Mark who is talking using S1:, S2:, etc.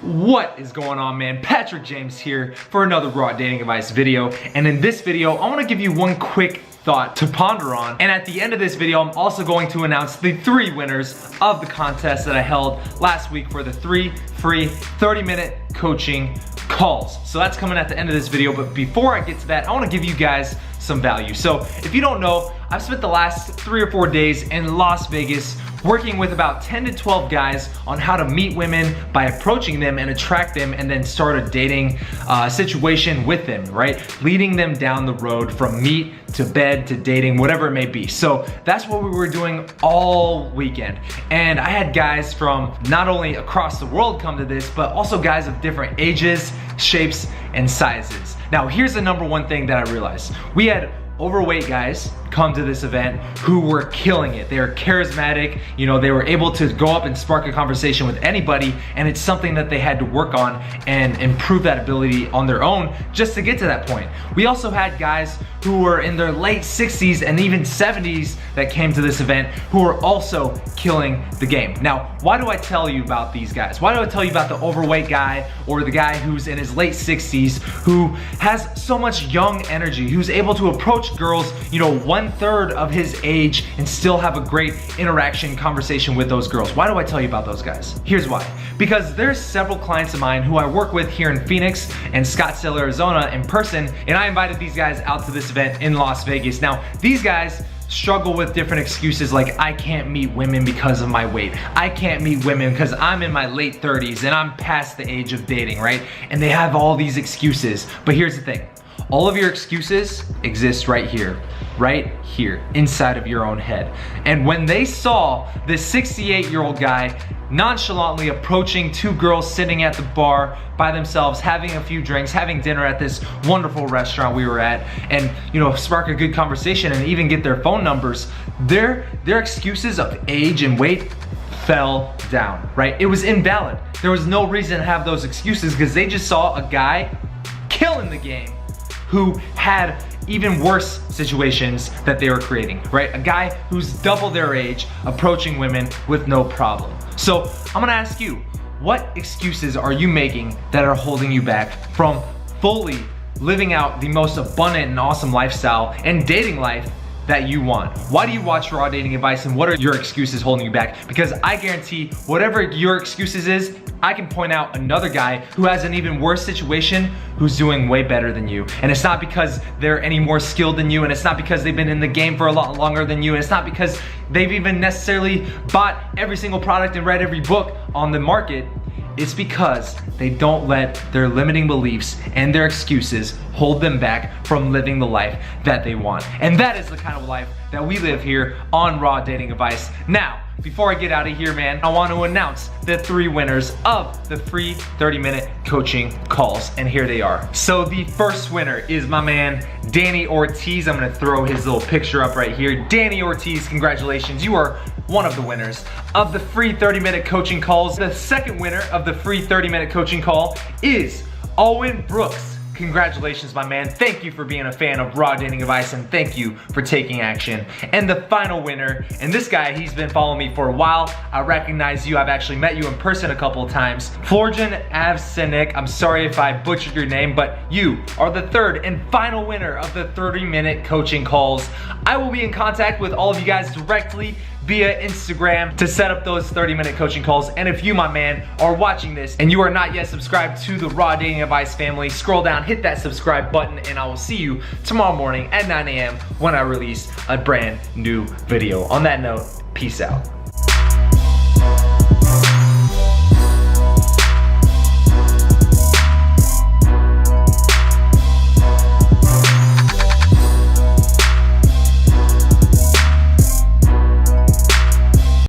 S1: What is going on, man? Patrick James here for another Raw Dating Advice video. And in this video, I want to give you one quick thought to ponder on. And at the end of this video, I'm also going to announce the 3 winners of the contest that I held last week for the 3 free 30-minute coaching calls. So that's coming at the end of this video, but before I get to that, I want to give you guys some value. So if you don't know, I've spent the last 3 or 4 days in Las Vegas working with about 10 to 12 guys on how to meet women by approaching them and attract them and then start a dating situation with them, right? Leading them down the road from meet to bed to dating, whatever it may be. So that's what we were doing all weekend. And I had guys from not only across the world come to this, but also guys of different ages, shapes, and sizes. Now, here's the number one thing that I realized. We had overweight guys come to this event who were killing it. They were charismatic, you know, they were able to go up and spark a conversation with anybody, and it's something that they had to work on and improve that ability on their own just to get to that point. We also had guys who were in their late 60s and even 70s that came to this event who were also killing the game. Now, why do I tell you about these guys? Why do I tell you about the overweight guy or the guy who's in his late 60s who has so much young energy, who's able to approach girls, you know, 1/3 of his age and still have a great interaction conversation with those girls? Why do I tell you about those guys? Here's why. Because there's several clients of mine who I work with here in Phoenix and Scottsdale, Arizona in person, and I invited these guys out to this event in Las Vegas. Now, these guys struggle with different excuses like, I can't meet women because of my weight. I can't meet women because I'm in my late 30s and I'm past the age of dating, right? And they have all these excuses. But here's the thing. All of your excuses exist right here, inside of your own head. And when they saw this 68-year-old guy nonchalantly approaching 2 girls sitting at the bar by themselves, having a few drinks, having dinner at this wonderful restaurant we were at, and, you know, spark a good conversation and even get their phone numbers, their excuses of age and weight fell down, right? It was invalid. There was no reason to have those excuses because they just saw a guy killing the game who had even worse situations that they were creating, right? A guy who's double their age approaching women with no problem. So I'm gonna ask you, what excuses are you making that are holding you back from fully living out the most abundant and awesome lifestyle and dating life that you want? Why do you watch Raw Dating Advice, and what are your excuses holding you back? Because I guarantee whatever your excuses is, I can point out another guy who has an even worse situation who's doing way better than you. And it's not because they're any more skilled than you, and it's not because they've been in the game for a lot longer than you, and it's not because they've even necessarily bought every single product and read every book on the market. It's because they don't let their limiting beliefs and their excuses hold them back from living the life that they want. And that is the kind of life that we live here on Raw Dating Advice. Now, before I get out of here, man, I want to announce the 3 winners of the free 30-minute coaching calls, and here they are. So the first winner is my man, Danny Ortiz. I'm gonna throw his little picture up right here. Danny Ortiz, congratulations. You are one of the winners of the free 30-minute coaching calls. The second winner of the free 30-minute coaching call is Owen Brooks. Congratulations, my man. Thank you for being a fan of Raw Dating Advice, and thank you for taking action. And the final winner, and this guy, he's been following me for a while. I recognize you. I've actually met you in person a couple of times. Florjan Avsenik, I'm sorry if I butchered your name, but you are the third and final winner of the 30-minute coaching calls. I will be in contact with all of you guys directly via Instagram to set up those 30-minute coaching calls. And if you, my man, are watching this and you are not yet subscribed to the Raw Dating Advice family, scroll down, hit that subscribe button, and I will see you tomorrow morning at 9 a.m. when I release a brand new video. On that note, peace out.